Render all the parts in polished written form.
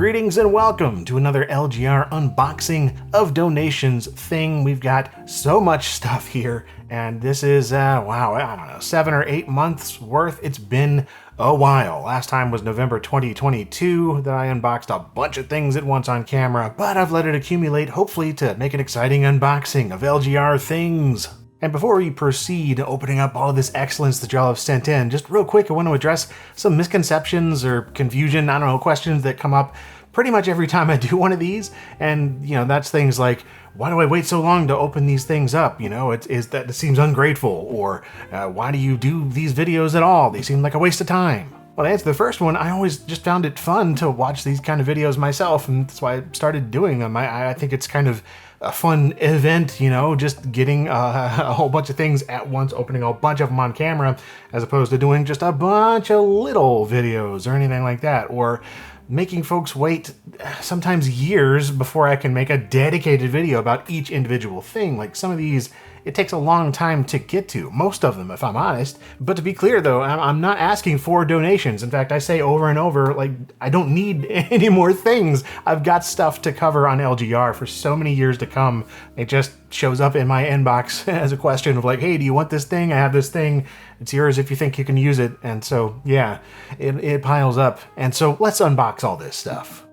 Greetings and welcome to another LGR unboxing of donations thing. We've got so much stuff here, and this is, wow, I don't know, 7 or 8 months worth. It's been a while. Last time was November 2022 that I unboxed a bunch of things at once on camera, but I've let it accumulate, hopefully to make an exciting unboxing of LGR things. And before we proceed opening up all of this excellence that y'all have sent in, just real quick, I want to address some misconceptions or confusion, I don't know, questions that come up pretty much every time I do one of these. And, you know, that's things like, why do I wait so long to open these things up? You know, it seems ungrateful, or why do you do these videos at all? They seem like a waste of time. Well, to answer the first one, I always just found it fun to watch these kind of videos myself, and that's why I started doing them. I think it's kind of a fun event, you know, just getting a whole bunch of things at once, opening a bunch of them on camera, as opposed to doing just a bunch of little videos or anything like that, or making folks wait sometimes years before I can make a dedicated video about each individual thing. Like some of these, it takes a long time to get to, most of them if I'm honest. But to be clear though, I'm not asking for donations. In fact, I say over and over, like, I don't need any more things. I've got stuff to cover on LGR for so many years to come. It just shows up in my inbox as a question of like, hey, do you want this thing? I have this thing. It's yours if you think you can use it. And so, yeah, it piles up. And so let's unbox all this stuff.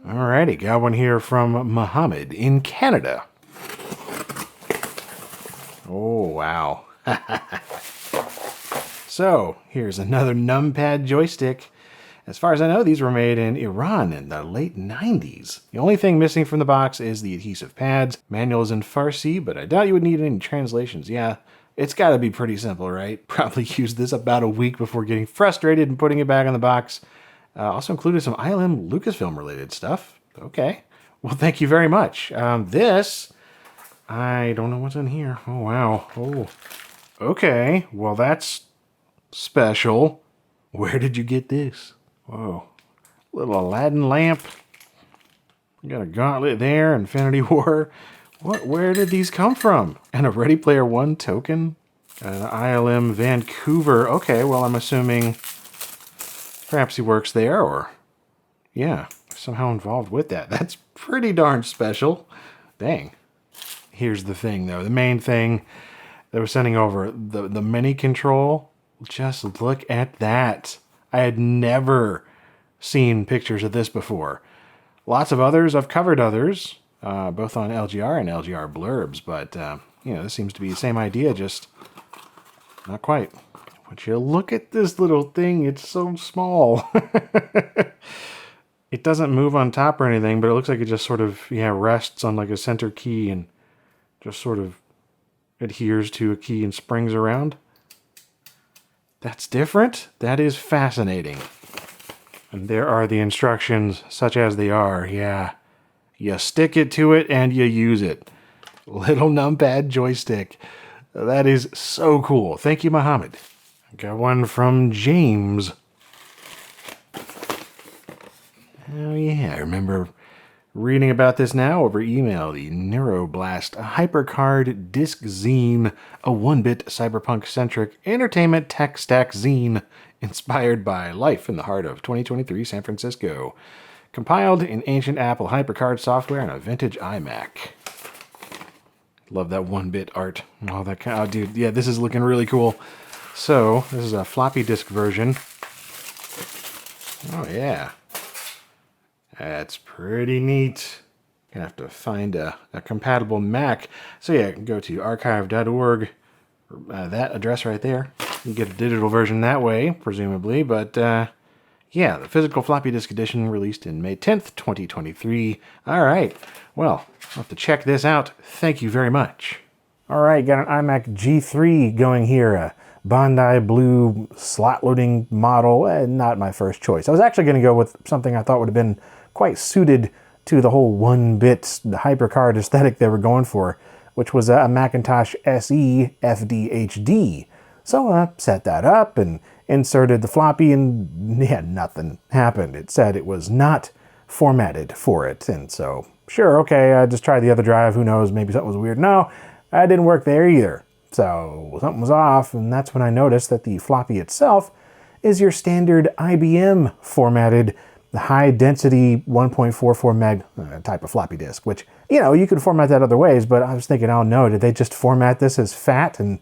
Alrighty, got one here from Mohammed in Canada. Oh, wow. So, here's another numpad joystick. As far as I know, these were made in Iran in the late 90s. The only thing missing from the box is the adhesive pads. Manual is in Farsi, but I doubt you would need any translations. Yeah, it's got to be pretty simple, right? Probably used this about a week before getting frustrated and putting it back in the box. Also included some ILM Lucasfilm related stuff. Okay. Well, thank you very much. This, I don't know what's in here. Oh, wow. Oh, okay. Well, that's special. Where did you get this? Whoa. Little Aladdin lamp. We got a gauntlet there, Infinity War. Where did these come from? And a Ready Player One token? An ILM Vancouver. Okay, well, I'm assuming perhaps he works there, or yeah, somehow involved with that. That's pretty darn special. Dang. Here's the thing, though. The main thing that we're sending over, the mini control. Just look at that. I had never seen pictures of this before. Lots of others. I've covered others, both on LGR and LGR blurbs, but, you know, this seems to be the same idea, just not quite. But you look at this little thing. It's so small. It doesn't move on top or anything, but it looks like it just sort of, yeah, rests on like a center key and just sort of adheres to a key and springs around. That's different. That is fascinating. And there are the instructions, such as they are. Yeah. You stick it to it and you use it. Little numpad joystick. That is so cool. Thank you, Mohammed. Got one from James. Oh yeah, I remember reading about this now over email. The Neuroblast, a HyperCard disc zine, a 1-bit cyberpunk-centric entertainment tech stack zine inspired by life in the heart of 2023 San Francisco. Compiled in ancient Apple HyperCard software on a vintage iMac. Love that 1-bit art. Oh, that kind of, oh, dude, yeah, this is looking really cool. So, this is a floppy disk version. Oh, yeah. That's pretty neat. Gonna have to find a compatible Mac. So yeah, go to archive.org, that address right there. You get a digital version that way, presumably, but yeah, the physical floppy disk edition released in May 10th, 2023. All right, well, I'll have to check this out. Thank you very much. All right, got an iMac G3 going here, a Bondi blue slot loading model. Not my first choice. I was actually going to go with something I thought would have been quite suited to the whole 1-bit HyperCard aesthetic they were going for, which was a Macintosh SE FDHD. So I set that up and inserted the floppy, and yeah, nothing happened. It said it was not formatted for it. And so, sure, okay, I just tried the other drive. Who knows, maybe something was weird. No, that didn't work there either. So something was off, and that's when I noticed that the floppy itself is your standard IBM formatted the high density 1.44 meg type of floppy disk, which, you know, you could format that other ways, but I was thinking, oh no, did they just format this as FAT? And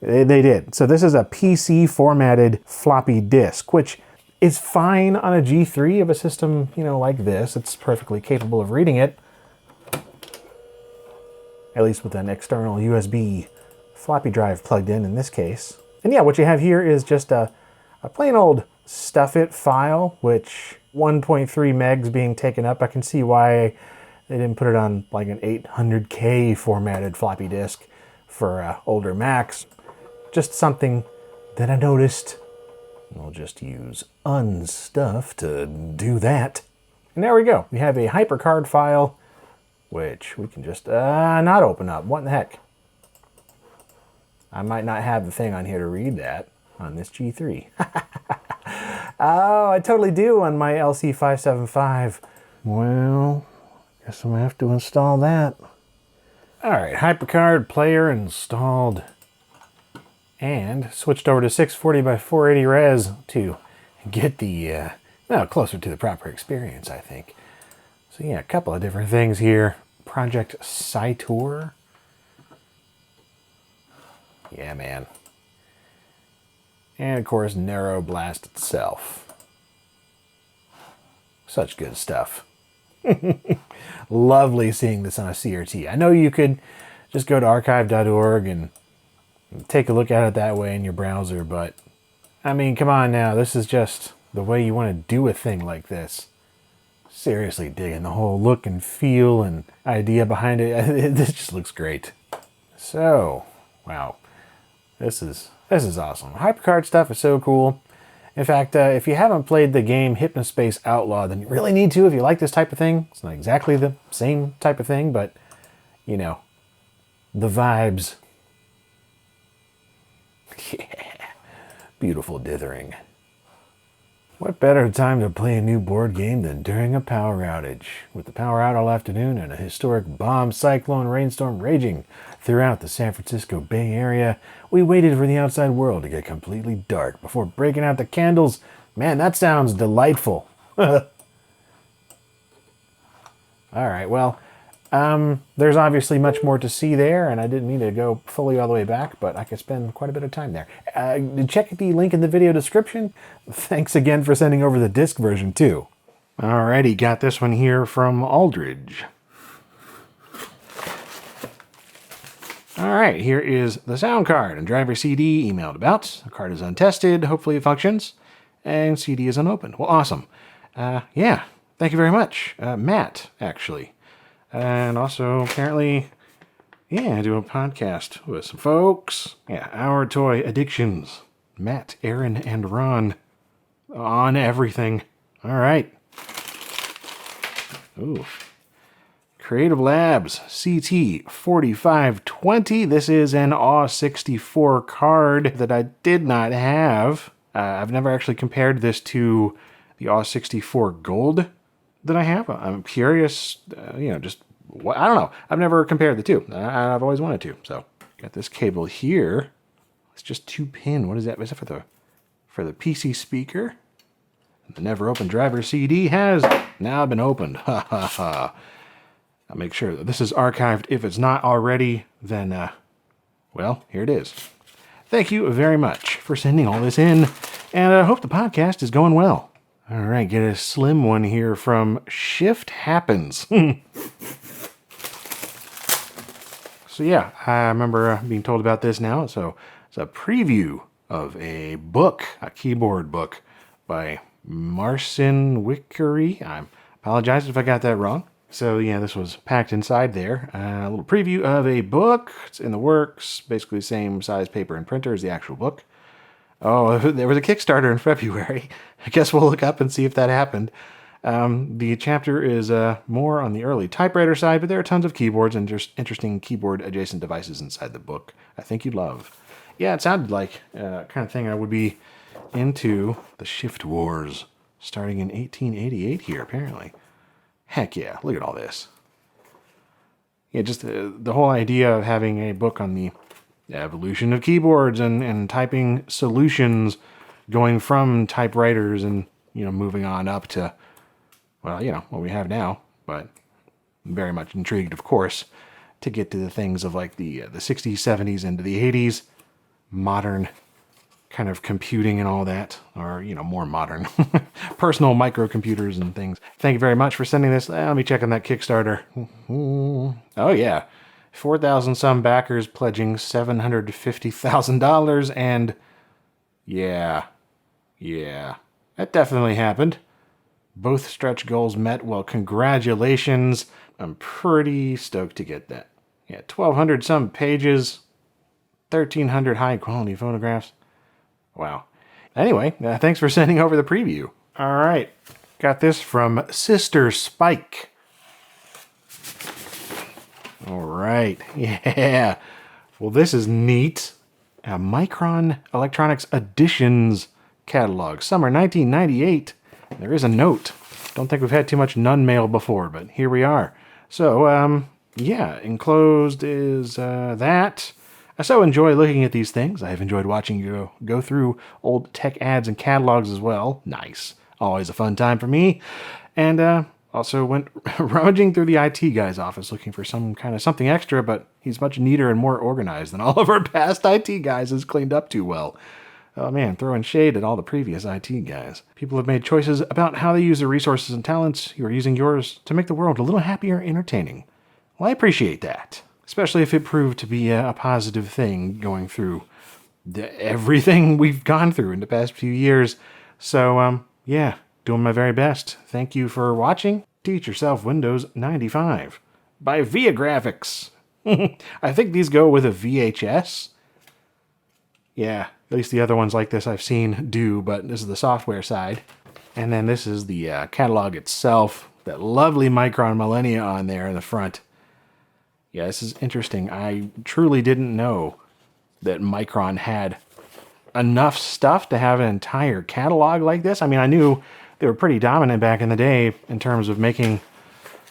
they did. So this is a PC formatted floppy disk, which is fine on a G3 of a system, you know, like this. It's perfectly capable of reading it, at least with an external USB floppy drive plugged in this case. And yeah, what you have here is just a plain old stuff it file, which 1.3 megs being taken up. I can see why they didn't put it on like an 800K formatted floppy disk for older Macs. Just something that I noticed. We'll just use unstuff to do that. And there we go. We have a HyperCard file, which we can just not open up. What in the heck? I might not have the thing on here to read that on this G3. Oh, I totally do on my LC575. Well, guess I'm gonna have to install that. All right, HyperCard player installed and switched over to 640 by 480 res to get the, well, closer to the proper experience, I think. So yeah, a couple of different things here. Project Cytor. Yeah, man. And of course, Narrow Blast itself. Such good stuff. Lovely seeing this on a CRT. I know you could just go to archive.org and take a look at it that way in your browser, but I mean, come on now. This is just the way you want to do a thing like this. Seriously digging the whole look and feel and idea behind it. This just looks great. So, wow. This is awesome. HyperCard stuff is so cool. In fact, if you haven't played the game Hypnospace Outlaw, then you really need to if you like this type of thing. It's not exactly the same type of thing, but, you know, the vibes. Yeah. Beautiful dithering. What better time to play a new board game than during a power outage? With the power out all afternoon and a historic bomb, cyclone, rainstorm raging throughout the San Francisco Bay Area, we waited for the outside world to get completely dark before breaking out the candles. Man, that sounds delightful. All right, well, there's obviously much more to see there, and I didn't mean to go fully all the way back, but I could spend quite a bit of time there. Check the link in the video description. Thanks again for sending over the disc version, too. Alrighty, got this one here from Aldridge. Alright, here is the sound card and driver CD emailed about. The card is untested, hopefully it functions, and CD is unopened. Well, awesome. Yeah, thank you very much. Matt, actually. And also, apparently, yeah, I do a podcast with some folks. Yeah, Our Toy Addictions. Matt, Aaron, and Ron. On everything. All right. Ooh. Creative Labs CT4520. This is an AW64 card that I did not have. I've never actually compared this to the AW64 Gold that I have. I'm curious, you know, just, I don't know. I've never compared the two. I've always wanted to. So, got this cable here. It's just 2-pin. What is that? Is that for the PC speaker? The never opened driver CD has now been opened. Ha ha ha. I'll make sure that this is archived. If it's not already, then, well, here it is. Thank you very much for sending all this in, and I hope the podcast is going well. All right, get a slim one here from Shift Happens. So yeah, I remember being told about this now. So it's a preview of a book, a keyboard book by Marcin Wickery. I apologize if I got that wrong. So yeah, this was packed inside there. A little preview of a book. It's in the works. Basically the same size paper and printer as the actual book. Oh, there was a Kickstarter in February. I guess we'll look up and see if that happened. The chapter is more on the early typewriter side, but there are tons of keyboards and just interesting keyboard adjacent devices inside the book I think you'd love. Yeah, it sounded like kind of thing I would be into. The Shift Wars, starting in 1888 here, apparently. Heck yeah, look at all this. Yeah, just the whole idea of having a book on the evolution of keyboards and typing solutions, going from typewriters and, you know, moving on up to well, what we have now, but I'm very much intrigued, of course, to get to the things of like the 60s, 70s into the 80s, modern kind of computing and all that, or, more modern personal microcomputers and things. Thank you very much for sending this. Let me check on that Kickstarter. Oh, yeah. 4,000 some backers pledging $750,000, and yeah, that definitely happened. Both stretch goals met. Well, congratulations. I'm pretty stoked to get that. Yeah, 1,200 some pages, 1,300 high quality photographs. Wow. Anyway, thanks for sending over the preview. All right, got this from Sister Spike. All right, yeah. Well, this is neat. A Micron Electronics Editions catalog, summer 1998. There is a note. Don't think we've had too much nun mail before, but here we are. So, yeah, enclosed is that. I so enjoy looking at these things. I've enjoyed watching you go through old tech ads and catalogs as well. Nice. Always a fun time for me. And also went rummaging through the IT guy's office looking for some kind of something extra, but he's much neater and more organized than all of our past IT guys has cleaned up too well. Oh man, throwing shade at all the previous IT guys. People have made choices about how they use their resources and talents. You are using yours to make the world a little happier and entertaining. Well, I appreciate that. Especially if it proved to be a positive thing going through everything we've gone through in the past few years. So, yeah, doing my very best. Thank you for watching. Teach Yourself Windows 95 by VIA Graphics. I think these go with a VHS. Yeah, at least the other ones like this I've seen do, but this is the software side. And then this is the catalog itself. That lovely Micron Millennia on there in the front. Yeah, this is interesting. I truly didn't know that Micron had enough stuff to have an entire catalog like this. I mean, I knew they were pretty dominant back in the day in terms of making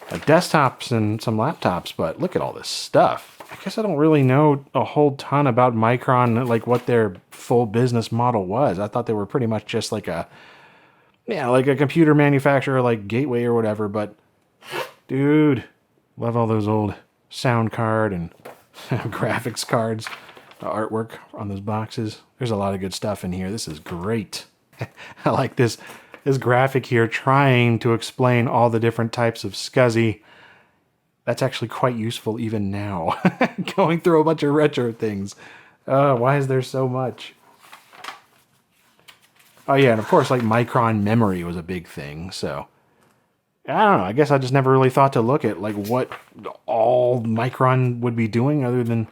desktops and some laptops, but look at all this stuff. I guess I don't really know a whole ton about Micron, like what their full business model was. I thought they were pretty much just like a computer manufacturer like Gateway or whatever, but dude, love all those old sound card and graphics cards, artwork on those boxes. There's a lot of good stuff in here. This is great. I like this graphic here trying to explain all the different types of SCSI. That's actually quite useful even now. Going through a bunch of retro things. Why is there so much? Oh yeah, and of course like Micron memory was a big thing, so I don't know. I guess I just never really thought to look at like what all Micron would be doing other than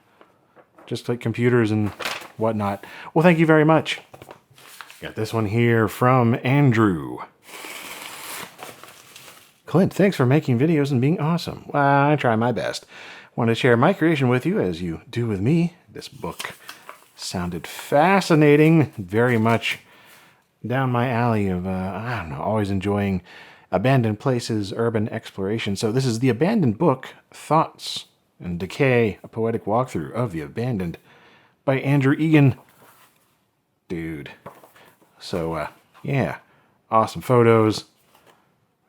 just like computers and whatnot. Well, thank you very much. Got this one here from Andrew. Clint, thanks for making videos and being awesome. Well, I try my best. Want to share my creation with you as you do with me. This book sounded fascinating, very much down my alley of, I don't know, always enjoying abandoned places, urban exploration. So this is The Abandoned Book, Thoughts and Decay, a poetic walkthrough of the abandoned by Andrew Egan. Dude. So, yeah, awesome photos.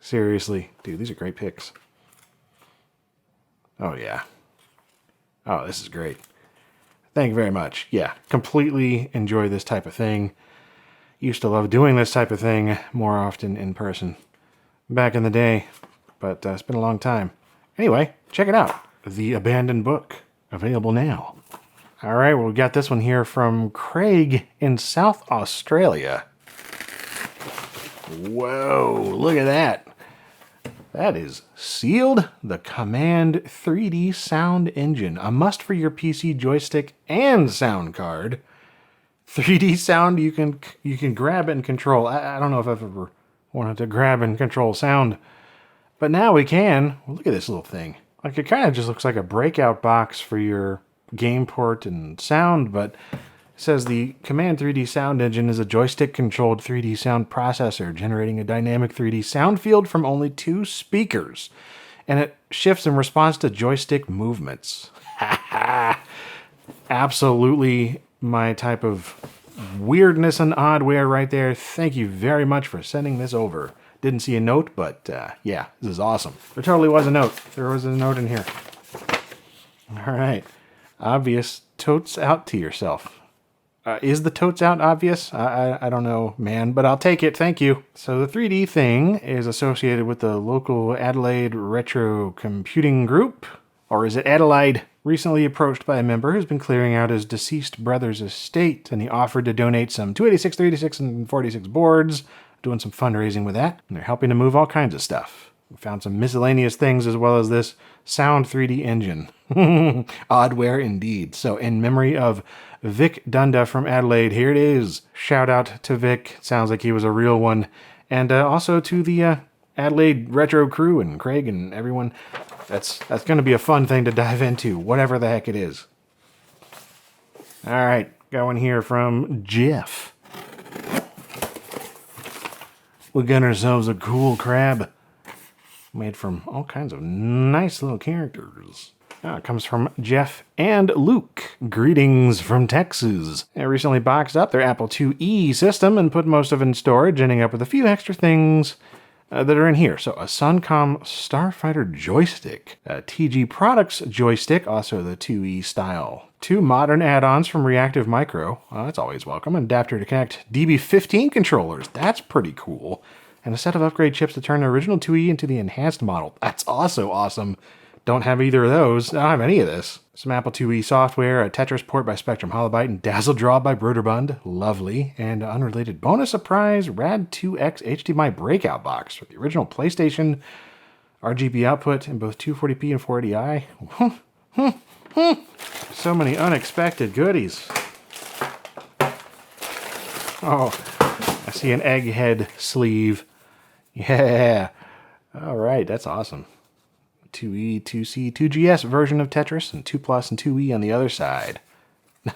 Seriously, dude, these are great pics. Oh, yeah. Oh, this is great. Thank you very much. Yeah, completely enjoy this type of thing. Used to love doing this type of thing more often in person back in the day, but it's been a long time. Anyway, check it out. The Abandoned Book, available now. All right, well, we got this one here from Craig in South Australia. Whoa, look at that. That is Sealed, the Command 3D Sound Engine, a must for your PC joystick and sound card. 3D sound you can grab and control. I don't know if I've ever wanted to grab and control sound, but now we can. Well, look at this little thing. Like it kind of just looks like a breakout box for your game port and sound, but it says the Command 3D Sound Engine is a joystick-controlled 3D sound processor, generating a dynamic 3D sound field from only 2 speakers, and it shifts in response to joystick movements. Absolutely my type of weirdness and oddware right there. Thank you very much for sending this over. Didn't see a note, but yeah, this is awesome. There totally was a note. There was a note in here. All right. Obvious totes out to yourself. Is the totes out obvious? I don't know, man, but I'll take it. Thank you. So the 3D thing is associated with the local Adelaide Retro Computing Group. Or is it Adelaide? Recently approached by a member who's been clearing out his deceased brother's estate, and he offered to donate some 286, 386, and 46 boards, doing some fundraising with that, and they're helping to move all kinds of stuff. We found some miscellaneous things as well as this Sound 3D engine. Oddware indeed. So in memory of Vic Dunda from Adelaide, here it is. Shout out to Vic. Sounds like he was a real one. And also to the Adelaide Retro crew and Craig and everyone. That's going to be a fun thing to dive into, whatever the heck it is. All right, got one here from Jeff. We got ourselves a cool crab made from all kinds of nice little characters. It comes from Jeff and Luke. Greetings from Texas. They recently boxed up their Apple IIe system and put most of it in storage, ending up with a few extra things that are in here. So a Suncom Starfighter joystick, a TG Products joystick, also the 2E style. 2 modern add-ons from Reactive Micro. That's always welcome. An adapter to connect DB15 controllers. That's pretty cool. And a set of upgrade chips to turn the original 2E into the enhanced model. That's also awesome. Don't have either of those. I don't have any of this. Some Apple IIe software, a Tetris port by Spectrum Holobyte, and Dazzle Draw by Broderbund. Lovely. And an unrelated bonus surprise, Rad2X HDMI breakout box for the original PlayStation. RGB output in both 240p and 480i. So many unexpected goodies. Oh, I see an egghead sleeve. Yeah. All right, that's awesome. 2E, 2C, 2GS version of Tetris, and 2 Plus and 2E on the other side.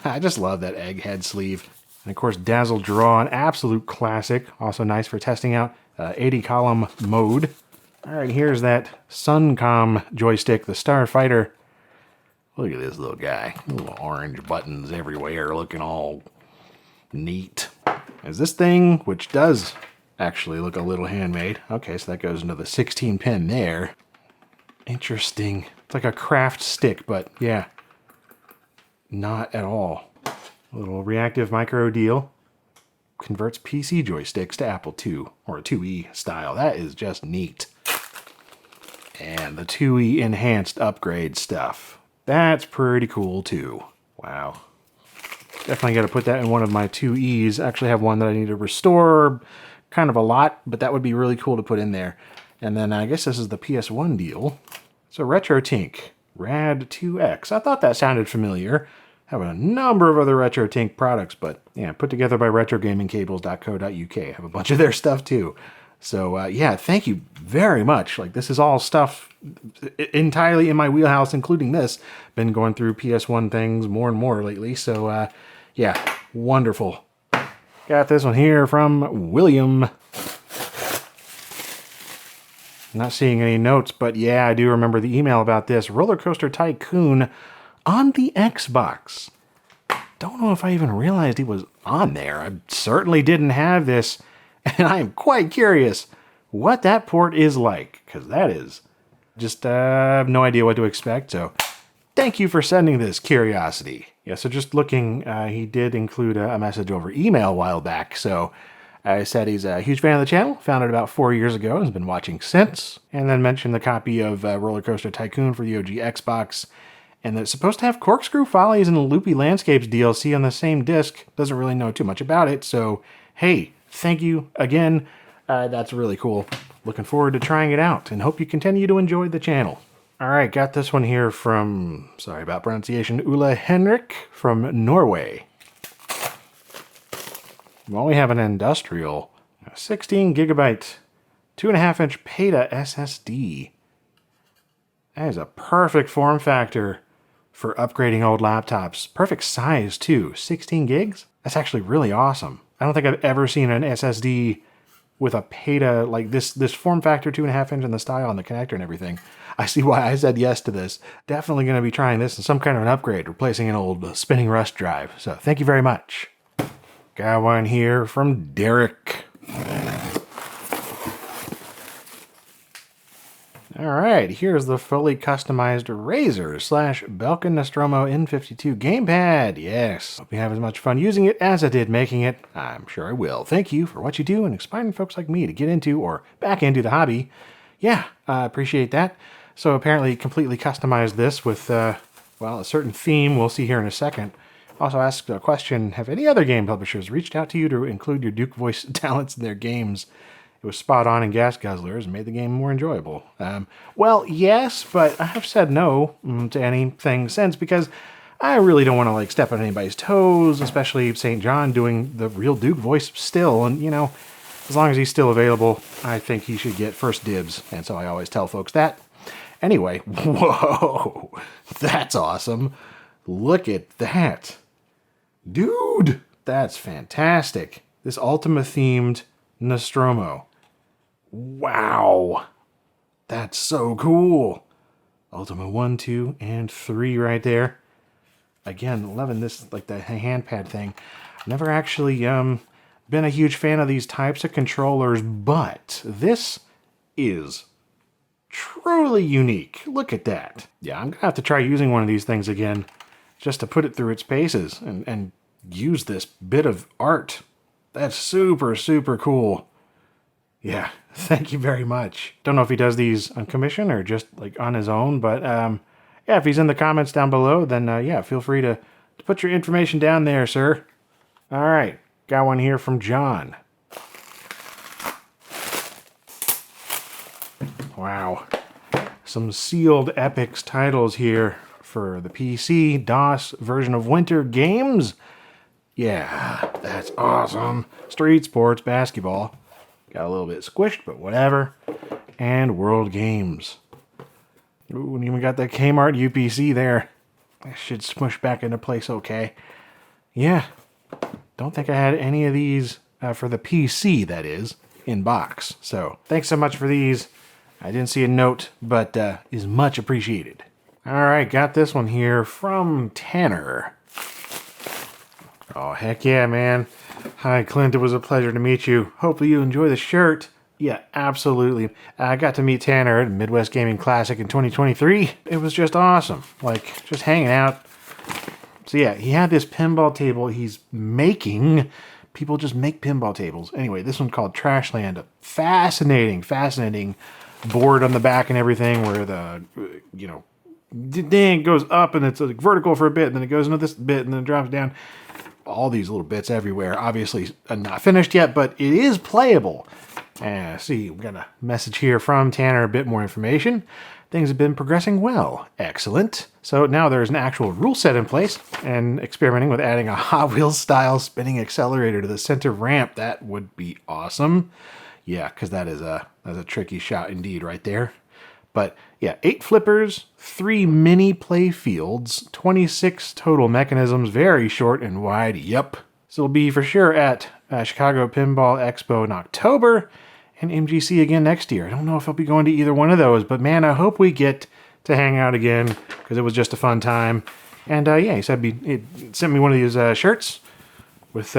I just love that egghead sleeve. And of course, Dazzle Draw, an absolute classic. Also nice for testing out 80-column mode. All right, here's that Suncom joystick, the Starfighter. Look at this little guy. Little orange buttons everywhere, looking all neat. Is this thing, which does actually look a little handmade. Okay, so that goes into the 16 pin there. Interesting. It's like a craft stick, but yeah, not at all. A little Reactive Micro deal. Converts PC joysticks to Apple II, or 2E style. That is just neat. And the 2E enhanced upgrade stuff. That's pretty cool too. Wow. Definitely got to put that in one of my 2Es. I actually have one that I need to restore kind of a lot, but that would be really cool to put in there. And then I guess this is the PS1 deal. So RetroTink Rad2X. I thought that sounded familiar. Have a number of other RetroTink products, but yeah, put together by retrogamingcables.co.uk. Have a bunch of their stuff too. So yeah, thank you very much. Like, this is all stuff entirely in my wheelhouse, including this. Been going through PS1 things more and more lately. So yeah, wonderful. Got this one here from William. Not seeing any notes, but yeah, I do remember the email about this. Roller Coaster Tycoon on the Xbox. Don't know if I even realized he was on there. I certainly didn't have this, and I am quite curious what that port is like, because that is just, I have no idea what to expect, so thank you for sending this curiosity. Yeah, so just looking, he did include a message over email a while back, so I said he's a huge fan of the channel, found it about 4 years ago, has been watching since, and then mentioned the copy of Roller Coaster Tycoon for the OG Xbox, and that it's supposed to have Corkscrew Follies and Loopy Landscapes DLC on the same disc. Doesn't really know too much about it, so hey, thank you again. That's really cool. Looking forward to trying it out, and hope you continue to enjoy the channel. All right, got this one here from, sorry about pronunciation, Ulla Henrik from Norway. Well, we have an industrial 16 gigabyte, 2.5 inch PATA SSD. That is a perfect form factor for upgrading old laptops. Perfect size too, 16 gigs? That's actually really awesome. I don't think I've ever seen an SSD with a PATA like this form factor, 2.5 inch, and the style and the connector and everything. I see why I said yes to this. Definitely going to be trying this in some kind of an upgrade, replacing an old spinning rust drive. So thank you very much. Got one here from Derek. All right, here's the fully customized Razer / Belkin Nostromo N52 gamepad. Yes, hope you have as much fun using it as I did making it. I'm sure I will. Thank you for what you do and inspiring folks like me to get into or back into the hobby. Yeah, I appreciate that. So apparently completely customized this with, well, a certain theme we'll see here in a second. Also asked a question, have any other game publishers reached out to you to include your Duke voice talents in their games? It was spot on in Gas Guzzlers and made the game more enjoyable. Well, yes, but I have said no to anything since because I really don't want to like step on anybody's toes, especially St. John doing the real Duke voice still. And, you know, as long as he's still available, I think he should get first dibs. And so I always tell folks that. Anyway, whoa, that's awesome. Look at that. Dude, that's fantastic. This Ultima-themed Nostromo. Wow. That's so cool. Ultima 1, 2, and 3 right there. Again, loving this, like the handpad thing. Never actually been a huge fan of these types of controllers, but this is truly unique. Look at that. Yeah, I'm gonna have to try using one of these things again just to put it through its paces and use this bit of art. That's super, super cool. Yeah, thank you very much. Don't know if he does these on commission or just like on his own, but yeah, if he's in the comments down below, then yeah, feel free to put your information down there, sir. All right, got one here from John. Wow. Some sealed Epix titles here for the PC DOS version of Winter Games. Yeah, that's awesome. Street Sports Basketball. Got a little bit squished, but whatever. And World Games. Ooh, and even got that Kmart UPC there. That should smush back into place okay. Yeah, don't think I had any of these for the PC, that is, in box. So thanks so much for these. I didn't see a note, but is much appreciated. All right, got this one here from Tanner. Oh, heck yeah, man. Hi, Clint. It was a pleasure to meet you. Hopefully you enjoy the shirt. Yeah, absolutely. I got to meet Tanner at Midwest Gaming Classic in 2023. It was just awesome. Like, just hanging out. So yeah, he had this pinball table he's making. People just make pinball tables. Anyway, this one called Trashland. A fascinating board on the back and everything where the, you know, dang, goes up and it's like vertical for a bit, and then it goes into this bit and then it drops down. All these little bits everywhere. Obviously not finished yet, but it is playable. See, we got a message here from Tanner, a bit more information. Things have been progressing well. Excellent. So now there's an actual rule set in place and experimenting with adding a Hot Wheels style spinning accelerator to the center ramp. That would be awesome. Yeah, because that's a tricky shot indeed right there. But yeah, 8 flippers, 3 mini play fields, 26 total mechanisms, very short and wide. Yep. So it'll be for sure at Chicago Pinball Expo in October and MGC again next year. I don't know if I'll be going to either one of those, but man, I hope we get to hang out again because it was just a fun time. And yeah, he said he sent me one of these shirts with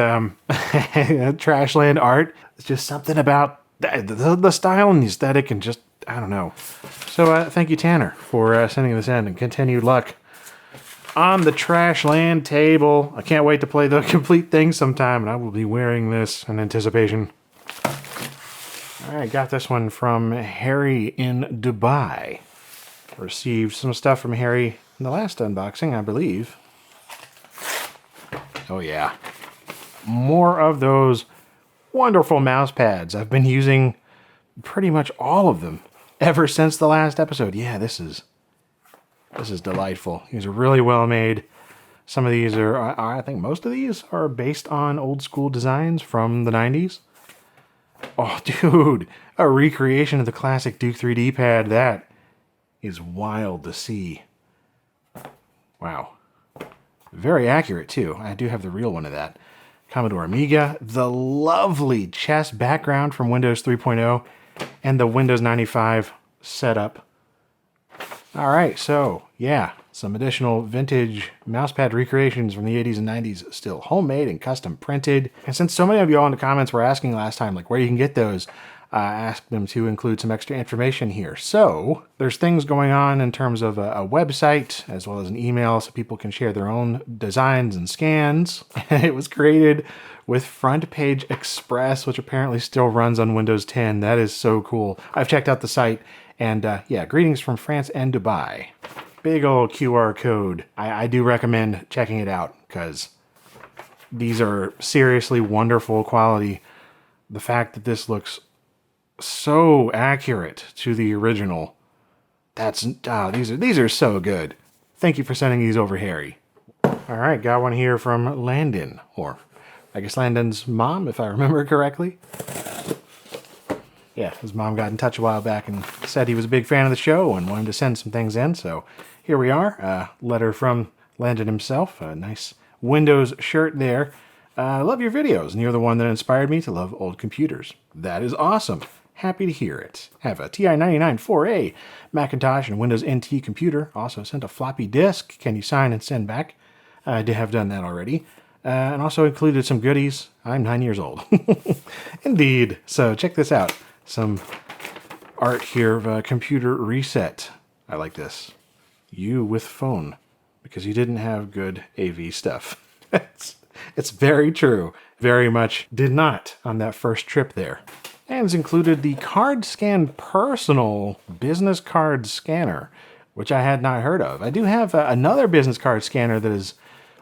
Trashland art. It's just something about the style and the aesthetic and just, I don't know. So thank you, Tanner, for sending this in, and continued luck on the Trashland table. I can't wait to play the complete thing sometime, and I will be wearing this in anticipation. All right, got this one from Harry in Dubai. Received some stuff from Harry in the last unboxing, I believe. Oh yeah. More of those wonderful mouse pads. I've been using pretty much all of them ever since the last episode. Yeah, this is delightful. These are really well made. Some of these are, I think most of these are based on old school designs from the 90s. Oh, dude, a recreation of the classic Duke 3D pad. That is wild to see. Wow. Very accurate, too. I do have the real one of that. Commodore Amiga, the lovely chess background from Windows 3.0, and the Windows 95 setup. All right, so yeah, some additional vintage mousepad recreations from the 80s and 90s, still homemade and custom printed. And since so many of y'all in the comments were asking last time, like where you can get those, asked them to include some extra information here. So there's things going on in terms of a website as well as an email so people can share their own designs and scans. It was created with Front Page Express, which apparently still runs on Windows 10. That is so cool. I've checked out the site, and yeah, greetings from France and Dubai. Big old QR code. I do recommend checking it out because these are seriously wonderful quality. The fact that this looks so accurate to the original, these are so good. Thank you for sending these over, Harry. All right, got one here from Landon, or I guess Landon's mom, if I remember correctly. Yeah, his mom got in touch a while back and said he was a big fan of the show and wanted to send some things in, so here we are. A letter from Landon himself, a nice Windows shirt there. I love your videos, and you're the one that inspired me to love old computers. That is awesome. Happy to hear it. Have a TI-99 4A Macintosh and Windows NT computer. Also sent a floppy disk. Can you sign and send back? I have done that already. And also included some goodies. I'm 9 years old. Indeed. So check this out. Some art here of a computer reset. I like this. You with phone. Because you didn't have good AV stuff. It's very true. Very much did not on that first trip there. And it's included the CardScan Personal business card scanner, which I had not heard of. I do have another business card scanner that is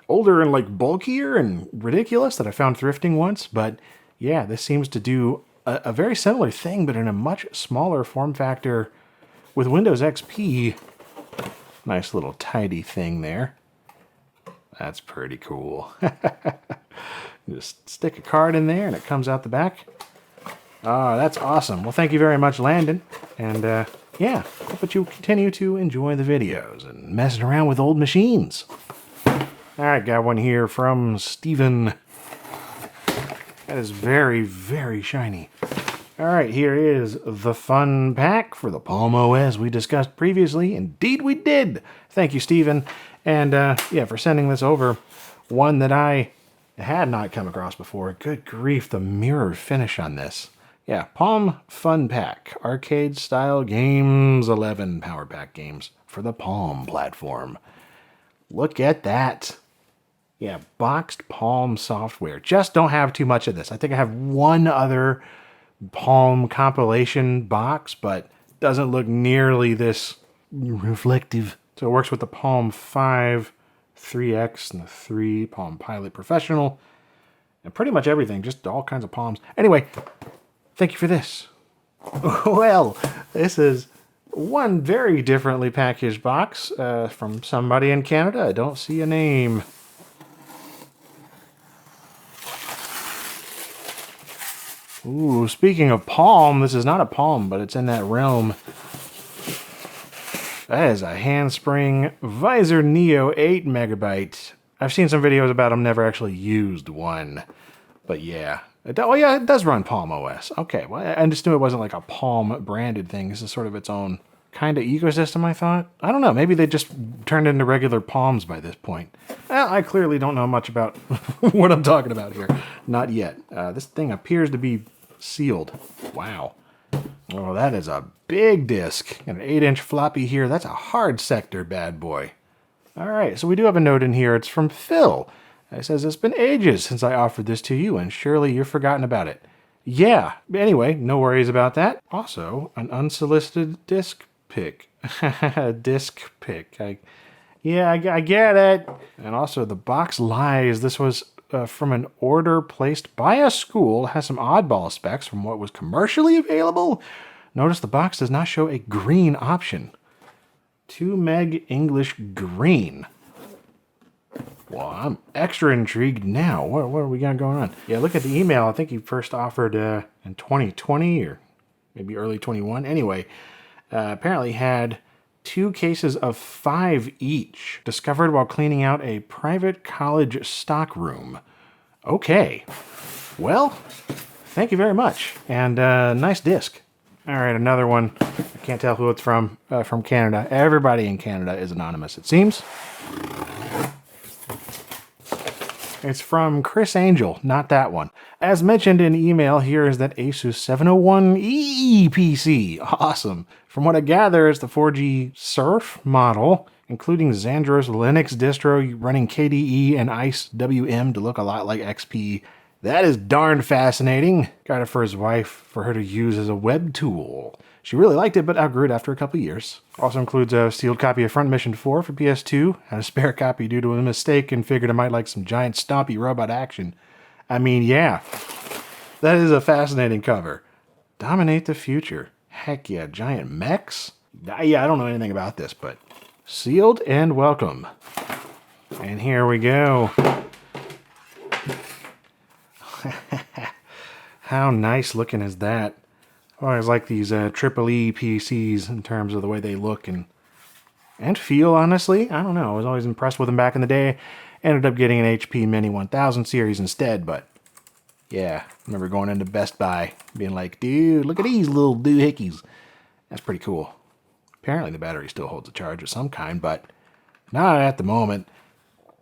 older and like bulkier and ridiculous that I found thrifting once. But yeah, this seems to do a very similar thing, but in a much smaller form factor with Windows XP. Nice little tidy thing there. That's pretty cool. Just stick a card in there and it comes out the back. Oh, that's awesome. Well, thank you very much, Landon. And yeah, hope that you continue to enjoy the videos and messing around with old machines. All right, got one here from Steven. That is very, very shiny. All right, here is the fun pack for the Palm OS we discussed previously. Indeed we did. Thank you, Steven. And yeah, for sending this over. One that I had not come across before. Good grief, the mirror finish on this. Yeah, Palm Fun Pack. Arcade-style games, 11 Power Pack games for the Palm platform. Look at that. Yeah, boxed Palm software. Just don't have too much of this. I think I have one other Palm compilation box, but doesn't look nearly this reflective. So it works with the Palm 5, 3X, and the 3, Palm Pilot Professional, and pretty much everything, just all kinds of Palms. Anyway, thank you for this. Well, this is one very differently packaged box from somebody in Canada. I don't see a name. Ooh, speaking of Palm, this is not a Palm, but it's in that realm. That is a Handspring Visor Neo 8 megabyte. I've seen some videos about them, never actually used one. But yeah. It does run Palm OS. Okay, well, I just knew it wasn't like a Palm branded thing. This is sort of its own kind of ecosystem, I thought. I don't know, maybe they just turned into regular Palms by this point. Well, I clearly don't know much about what I'm talking about here. Not yet. This thing appears to be sealed. Wow. Oh, that is a big disc. Got an 8-inch floppy here. That's a hard sector bad boy. All right, so we do have a note in here. It's from Phil. It says, it's been ages since I offered this to you, and surely you've forgotten about it. Yeah, anyway, no worries about that. Also, an unsolicited disc pic. Disc pic. I get it. And also, the box lies. This was from an order placed by a school. Has some oddball specs from what was commercially available. Notice the box does not show a green option. 2 meg English green. Well, I'm extra intrigued now. What are we got going on? Yeah, look at the email. I think he first offered in 2020 or maybe early 21. Anyway, apparently had 2 cases of 5 each, discovered while cleaning out a private college stock room. Okay. Well, thank you very much. And nice disc. All right, another one. I can't tell who it's from Canada. Everybody in Canada is anonymous, it seems. It's from Chris Angel, not that one. As mentioned in email, here is that Asus 701E PC. Awesome. From what I gather, it's the 4G Surf model, including Xandros Linux distro running KDE and ICE WM to look a lot like XP. That is darn fascinating. Got it for his wife for her to use as a web tool. She really liked it, but outgrew it after a couple years. Also includes a sealed copy of Front Mission 4 for PS2, and a spare copy due to a mistake, and figured I might like some giant stompy robot action. I mean, yeah, that is a fascinating cover. Dominate the future. Heck yeah, giant mechs? Yeah, I don't know anything about this, but sealed and welcome. And here we go. How nice looking is that? I always like these triple E PCs in terms of the way they look and feel, honestly. I don't know. I was always impressed with them back in the day. Ended up getting an HP Mini 1000 series instead, but yeah, I remember going into Best Buy being like, dude, look at these little doohickeys. That's pretty cool. Apparently the battery still holds a charge of some kind, but not at the moment.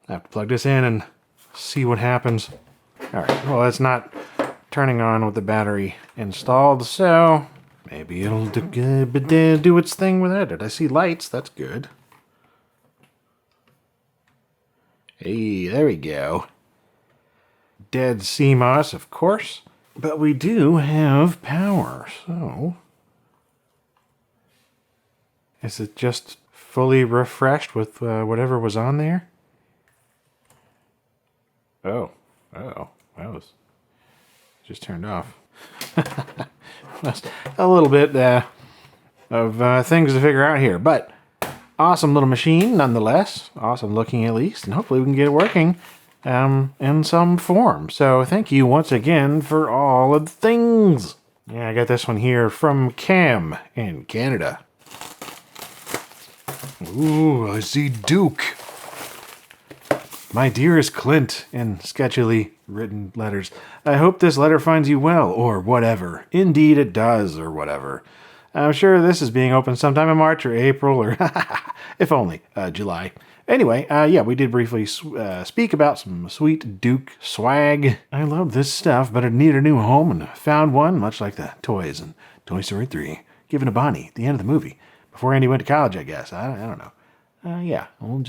I have to plug this in and see what happens. All right, well, it's not turning on with the battery installed, so maybe it'll do its thing without it. I see lights, that's good. Hey, there we go. Dead CMOS, of course, but we do have power, so is it just fully refreshed with whatever was on there? Oh, that was just turned off. A little bit of things to figure out here, but awesome little machine nonetheless. Awesome looking at least, and hopefully we can get it working in some form. So thank you once again for all of the things. Yeah, I got this one here from Cam in Canada. Ooh, I see Duke. My dearest Clint, in sketchily written letters. I hope this letter finds you well, or whatever. Indeed it does, or whatever. I'm sure this is being opened sometime in March or April, or if only, July. Anyway, yeah, we did briefly speak about some sweet Duke swag. I love this stuff, but I needed a new home and found one, much like the toys in Toy Story 3, given to Bonnie at the end of the movie. Before Andy went to college, I guess. I don't know. Yeah, we'll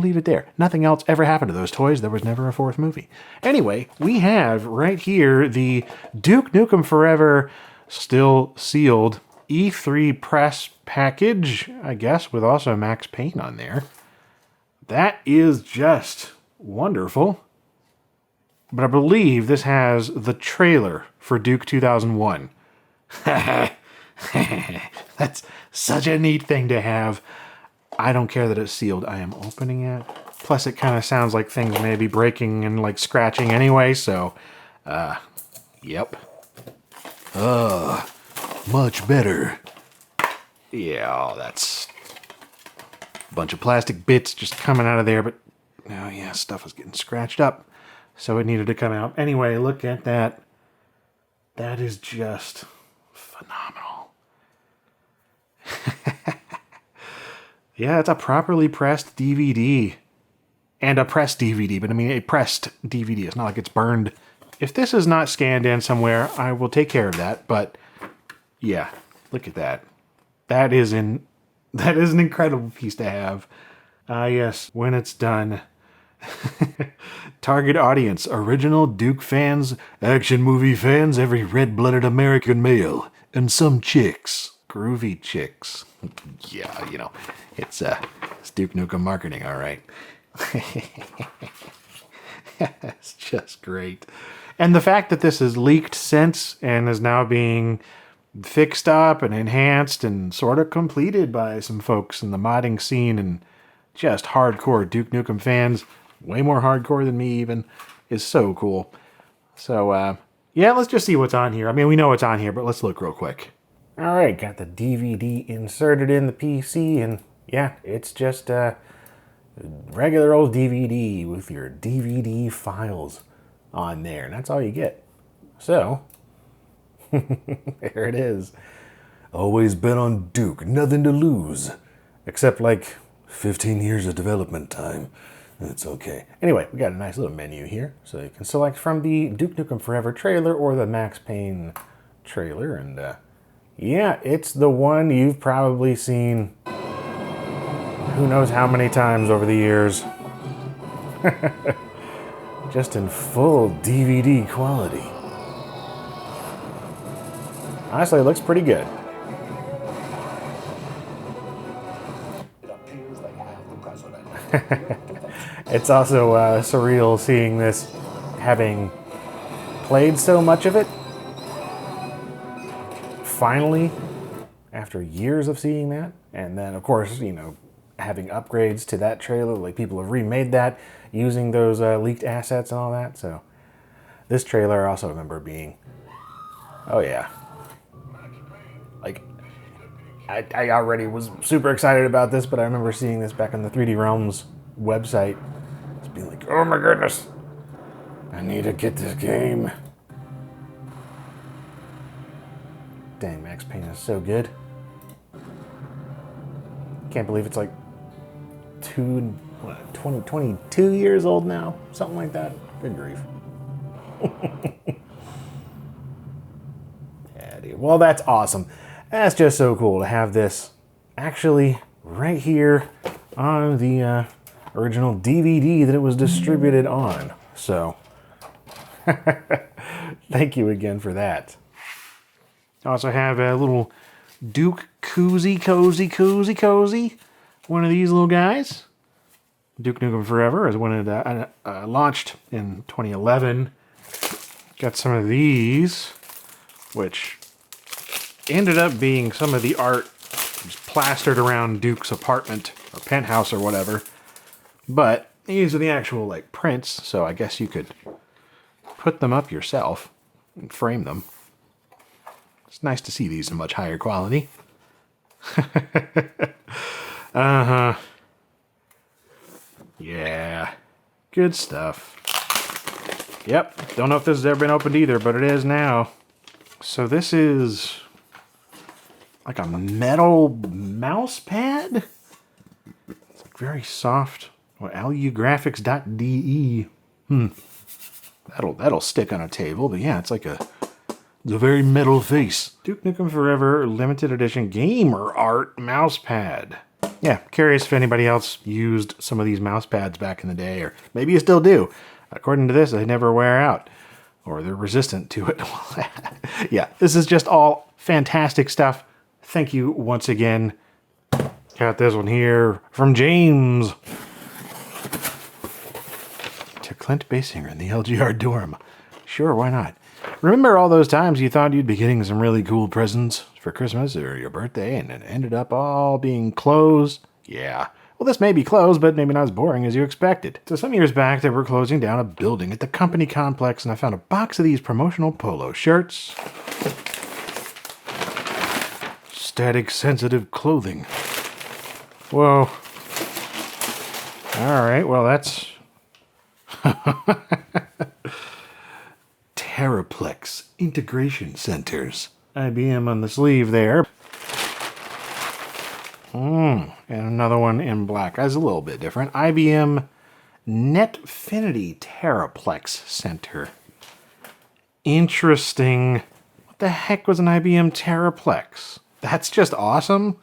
leave it there. Nothing else ever happened to those toys. There was never a fourth movie. Anyway, we have right here the Duke Nukem Forever still sealed E3 press package, I guess, with also Max Payne on there. That is just wonderful. But I believe this has the trailer for Duke 2001. That's such a neat thing to have. I don't care that it's sealed. I am opening it. Plus, it kind of sounds like things may be breaking and like scratching anyway, so, yep. Much better. Yeah, that's a bunch of plastic bits just coming out of there, but, oh yeah, stuff was getting scratched up, so it needed to come out. Anyway, look at that. That is just phenomenal. Yeah, it's a properly pressed DVD. And a pressed DVD, but I mean a pressed DVD. It's not like it's burned. If this is not scanned in somewhere, I will take care of that, but yeah, look at that. That is an incredible piece to have. Yes, when it's done. Target audience, original Duke fans, action movie fans, every red-blooded American male, and some groovy chicks. Yeah, you know, it's Duke Nukem marketing, all right. It's just great. And the fact that this is leaked since and is now being fixed up and enhanced and sort of completed by some folks in the modding scene and just hardcore Duke Nukem fans, way more hardcore than me even, is so cool. So, yeah, let's just see what's on here. I mean, we know what's on here, but let's look real quick. All right, got the DVD inserted in the PC, and yeah, it's just a regular old DVD with your DVD files on there, and that's all you get. So, there it is. Always been on Duke, nothing to lose. Except like 15 years of development time. It's okay. Anyway, we got a nice little menu here. So you can select from the Duke Nukem Forever trailer or the Max Payne trailer. And yeah, it's the one you've probably seen who knows how many times over the years. Just in full DVD quality. Honestly, it looks pretty good. It's also surreal seeing this, having played so much of it. Finally, after years of seeing that, and then of course, you know, having upgrades to that trailer, like people have remade that using those leaked assets and all that. So this trailer I also remember being, oh yeah, like I already was super excited about this, but I remember seeing this back on the 3D Realms website, just being like, oh my goodness, I need to get this game. Dang, Max Payne is so good. Can't believe it's like 22 years old now, something like that. Good grief. Yeah, dude. Well, that's awesome. That's just so cool to have this actually right here on the original DVD that it was distributed on. So, thank you again for that. I also have a little Duke Cozy. One of these little guys. Duke Nukem Forever is when it launched in 2011. Got some of these, which ended up being some of the art just plastered around Duke's apartment or penthouse or whatever. But these are the actual like prints, so I guess you could put them up yourself and frame them. It's nice to see these in much higher quality. Uh-huh. Yeah. Good stuff. Yep. Don't know if this has ever been opened either, but it is now. So this is like a metal mouse pad. It's very soft. Well, lugraphics.de. That'll stick on a table, but yeah, it's like a very metal face. Duke Nukem Forever limited edition gamer art mouse pad. Yeah, curious if anybody else used some of these mouse pads back in the day, or maybe you still do. According to this, they never wear out, or they're resistant to it. Yeah, this is just all fantastic stuff. Thank you once again. Got this one here from James. To Clint Basinger in the LGR dorm. Sure, why not? Remember all those times you thought you'd be getting some really cool presents for Christmas or your birthday, and it ended up all being closed? Yeah. Well, this may be closed, but maybe not as boring as you expected. So some years back, they were closing down a building at the company complex, and I found a box of these promotional polo shirts. Static sensitive clothing. Whoa. All right, well, that's Terraplex Integration Centers. IBM on the sleeve there. And another one in black. That's a little bit different. IBM Netfinity Terraplex Center. Interesting. What the heck was an IBM Terraplex? That's just awesome.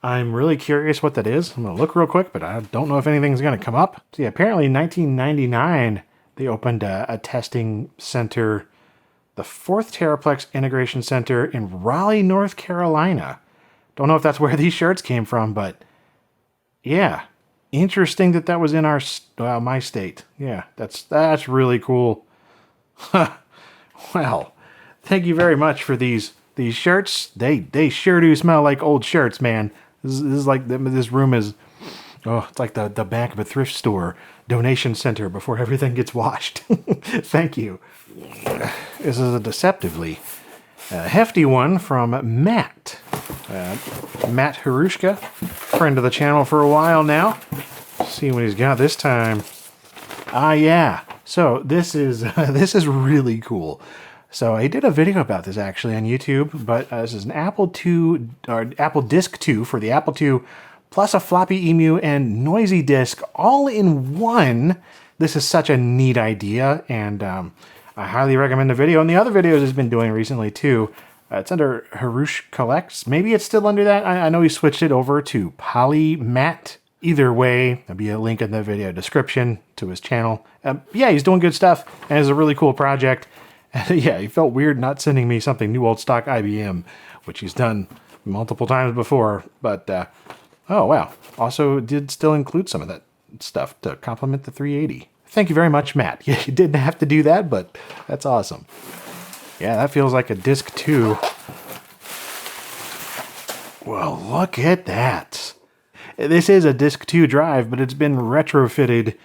I'm really curious what that is. I'm going to look real quick, but I don't know if anything's going to come up. See, apparently in 1999, they opened a testing center, the 4th Terraplex Integration Center in Raleigh, North Carolina. Don't know if that's where these shirts came from, but yeah, interesting that was in our my state. Yeah, that's really cool. Well, thank you very much for these shirts. They sure do smell like old shirts, man. This is like this room is. Oh, it's like the back of a thrift store donation center before everything gets washed. Thank you. This is a deceptively hefty one from Matt. Matt Harushka, friend of the channel for a while now. Let's see what he's got this time. Yeah. So this is this is really cool. So I did a video about this actually on YouTube, but this is an Apple II or Apple Disc 2 for the Apple II plus a floppy emu and noisy disk all in one. This is such a neat idea, and I highly recommend the video, and the other videos he's been doing recently too. It's under Harush Collects. Maybe it's still under that. I know he switched it over to Polymat. Either way, there'll be a link in the video description to his channel. Yeah, he's doing good stuff, and it's a really cool project. And yeah, he felt weird not sending me something new old stock IBM, which he's done multiple times before. But, oh wow. Also did still include some of that stuff to complement the 380. Thank you very much, Matt. Yeah, you didn't have to do that, but that's awesome. Yeah, that feels like a disc too. Well, look at that. This is a disc 2 drive, but it's been retrofitted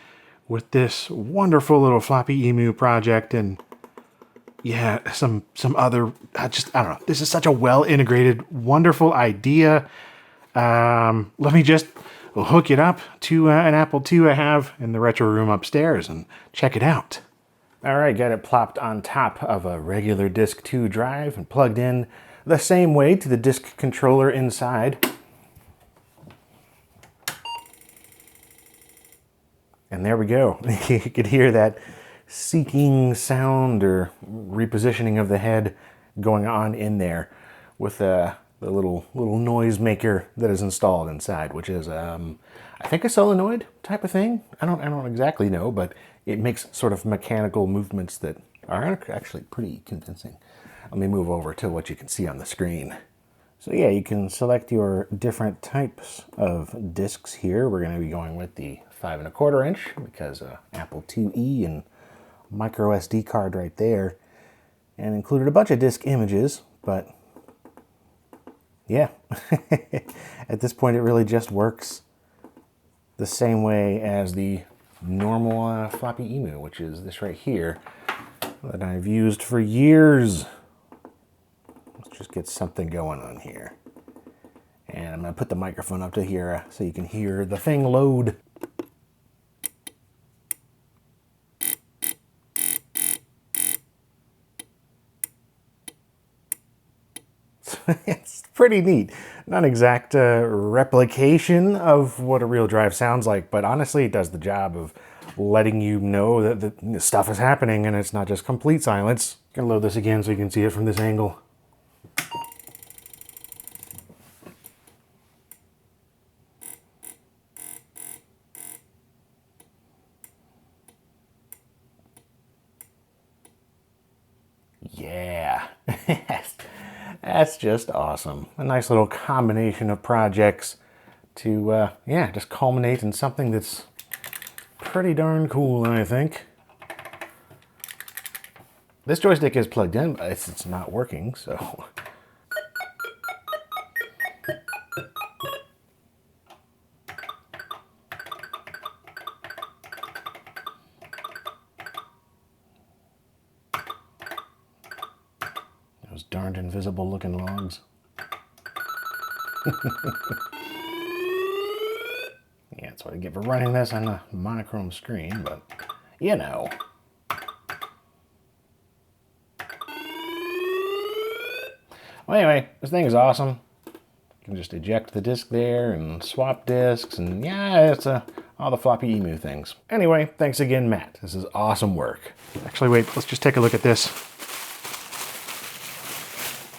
with this wonderful little floppy emu project, and yeah, some other, I don't know. This is such a well integrated, wonderful idea. Let me just hook it up to an Apple II I have in the retro room upstairs and check it out. All right, got it plopped on top of a regular disc 2 drive and plugged in the same way to the disc controller inside. And there we go. You could hear that seeking sound or repositioning of the head going on in there with the little noisemaker that is installed inside, which is I think a solenoid type of thing. I don't exactly know, but it makes sort of mechanical movements that are actually pretty convincing. Let me move over to what you can see on the screen. So yeah, you can select your different types of discs here. We're going to be going with the 5 1/4 inch because Apple IIe and micro SD card right there, and included a bunch of disc images, but yeah, at this point it really just works the same way as the normal floppy emu, which is this right here that I've used for years. Let's just get something going on here. And I'm going to put the microphone up to here so you can hear the thing load. It's pretty neat. Not an exact replication of what a real drive sounds like, but honestly it does the job of letting you know that the stuff is happening and it's not just complete silence. I'm gonna load this again so you can see it from this angle. Yeah. That's just awesome. A nice little combination of projects to, yeah, just culminate in something that's pretty darn cool, I think. This joystick is plugged in, but it's not working, so. Those darned invisible looking logs. Yeah, that's what I get for running this on a monochrome screen, but you know. Well, anyway, this thing is awesome. You can just eject the disc there and swap discs, and yeah, it's all the floppy emu things. Anyway, thanks again, Matt. This is awesome work. Actually, wait, let's just take a look at this.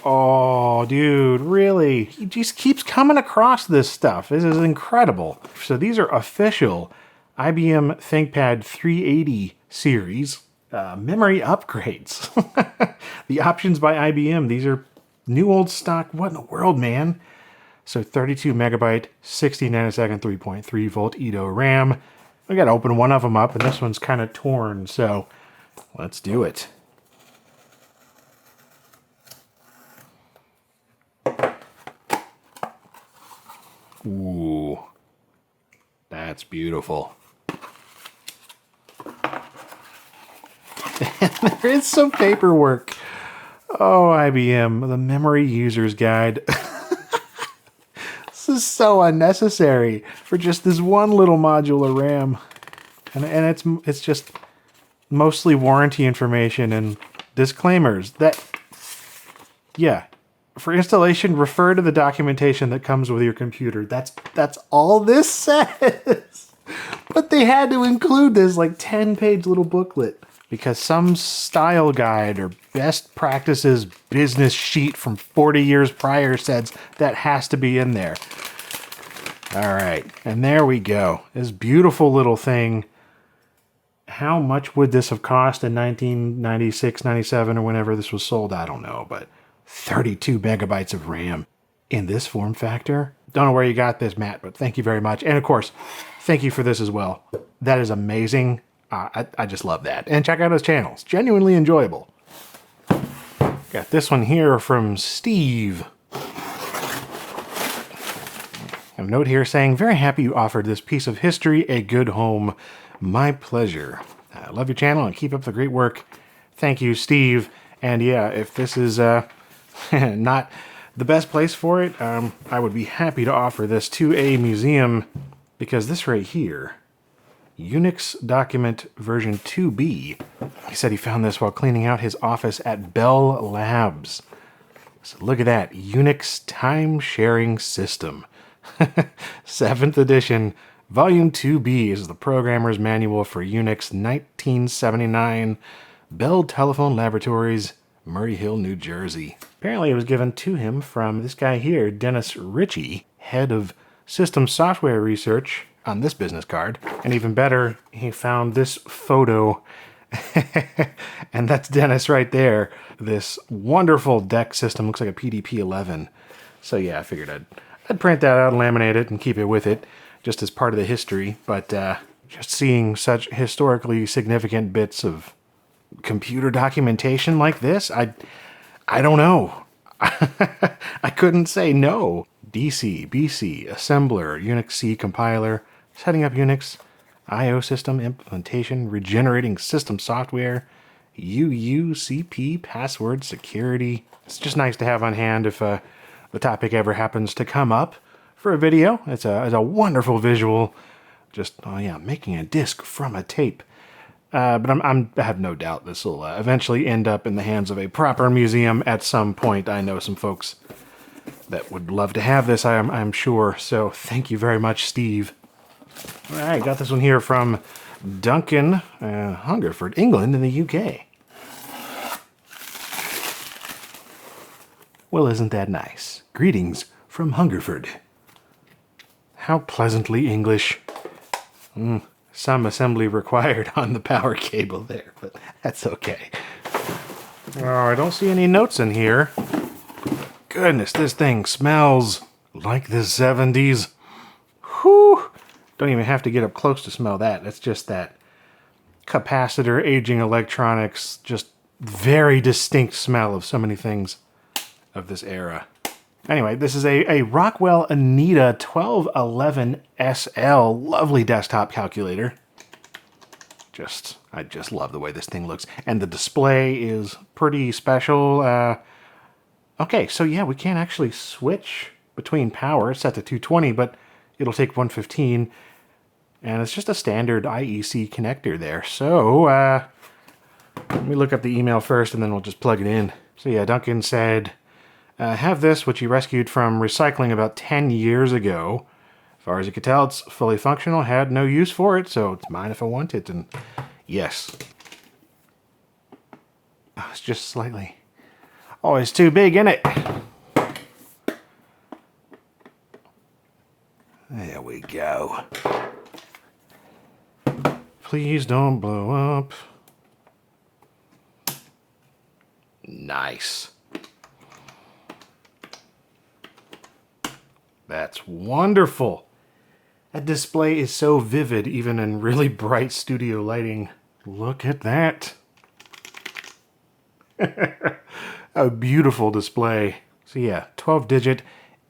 Oh, dude, really? He just keeps coming across this stuff. This is incredible. So these are official IBM ThinkPad 380 series memory upgrades. The options by IBM. These are new old stock. What in the world, man? So 32 megabyte, 60 nanosecond, 3.3 volt Edo RAM. We got to open one of them up, and this one's kind of torn. So let's do it. Ooh, that's beautiful. And there is some paperwork. Oh, IBM, the memory user's guide. This is so unnecessary for just this one little module of RAM. And it's just mostly warranty information and disclaimers that, yeah, For installation, refer to the documentation that comes with your computer. That's all this says. But they had to include this like 10-page little booklet because some style guide or best practices business sheet from 40 years prior says that has to be in there. All right, and there we go. This beautiful little thing. How much would this have cost in 1996, 97, or whenever this was sold? I don't know, but 32 megabytes of RAM in this form factor. Don't know where you got this, Matt, but thank you very much. And of course, thank you for this as well. That is amazing. I just love that. And check out his channel. It's genuinely enjoyable. Got this one here from Steve. A note here saying, very happy you offered this piece of history a good home. My pleasure. I love your channel and keep up the great work. Thank you, Steve. And yeah, if this is not the best place for it, I would be happy to offer this to a museum because this right here, Unix document version 2B, he said he found this while cleaning out his office at Bell Labs. So look at that, Unix time sharing system. 7th edition, volume 2B is the programmer's manual for Unix 1979, Bell Telephone Laboratories, Murray Hill, New Jersey. Apparently it was given to him from this guy here, Dennis Ritchie, head of system software research on this business card. And even better, he found this photo, and that's Dennis right there. This wonderful DEC system, looks like a PDP-11. So yeah, I figured I'd print that out and laminate it and keep it with it, just as part of the history. But just seeing such historically significant bits of computer documentation like this, I don't know. I couldn't say no. DC, BC, assembler, Unix C compiler, setting up Unix, I/O system implementation, regenerating system software, UUCP password security. It's just nice to have on hand if the topic ever happens to come up for a video. It's a wonderful visual. Just, oh yeah, making a disc from a tape. But I have no doubt this will eventually end up in the hands of a proper museum at some point. I know some folks that would love to have this, I'm sure. So thank you very much, Steve. All right, got this one here from Duncan, Hungerford, England, in the UK. Well, isn't that nice? Greetings from Hungerford. How pleasantly English. Some assembly required on the power cable there, but that's okay. Oh, I don't see any notes in here. Goodness, this thing smells like the 70s. Whew! Don't even have to get up close to smell that. It's just that capacitor, aging electronics, just very distinct smell of so many things of this era. Anyway, this is a Rockwell Anita 1211 SL. Lovely desktop calculator. I just love the way this thing looks. And the display is pretty special. Okay, so yeah, we can't actually switch between power. It's set to 220, but it'll take 115. And it's just a standard IEC connector there. So, let me look up the email first and then we'll just plug it in. So yeah, Duncan said, have this, which he rescued from recycling about 10 years ago. As far as you could tell, it's fully functional, had no use for it, so it's mine if I want it, and yes. Oh, it's just slightly... Oh, it's too big, isn't it? There we go. Please don't blow up. Nice. That's wonderful. That display is so vivid, even in really bright studio lighting. Look at that. A beautiful display. So yeah, 12-digit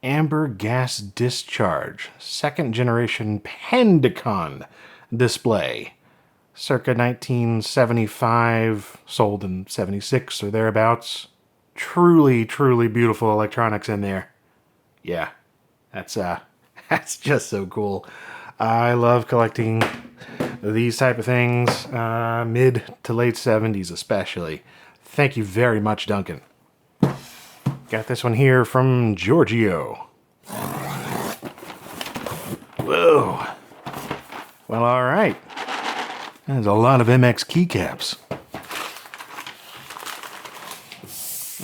amber gas discharge. 2nd generation Pendicon display. Circa 1975, sold in 76 or thereabouts. Truly, truly beautiful electronics in there. Yeah, that's just so cool. I love collecting these type of things, mid to late 70s especially. Thank you very much, Duncan. Got this one here from Giorgio. Whoa. Well, all right. There's a lot of MX keycaps.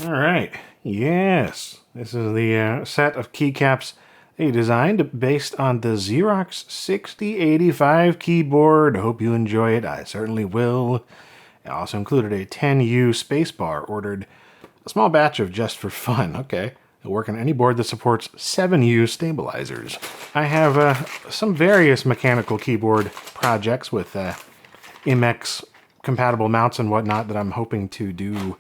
All right. Yes. This is the set of keycaps they designed based on the Xerox 6085 keyboard. Hope you enjoy it. I certainly will. It also included a 10U spacebar, ordered a small batch of just for fun. Okay. It'll work on any board that supports 7U stabilizers. I have some various mechanical keyboard projects with MX compatible mounts and whatnot that I'm hoping to do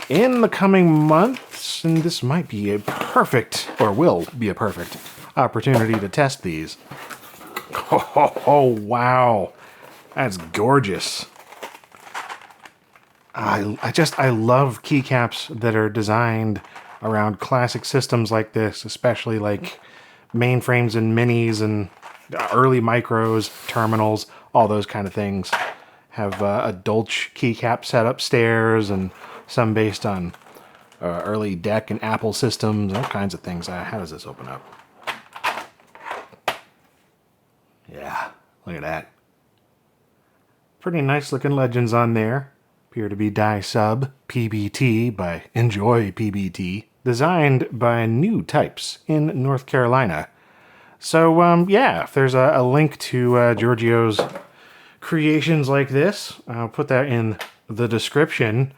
in the coming months, and this might be a perfect, or will be a perfect, opportunity to test these. Oh, wow. That's gorgeous. I love keycaps that are designed around classic systems like this, especially like mainframes and minis and early micros, terminals, all those kind of things. Have a Dolch keycap set upstairs, and some based on early DEC and Apple systems, all kinds of things. How does this open up? Yeah, look at that. Pretty nice looking legends on there. Appear to be Die Sub PBT by Enjoy PBT. Designed by New Types in North Carolina. So, yeah, if there's a link to Giorgio's creations like this, I'll put that in the description.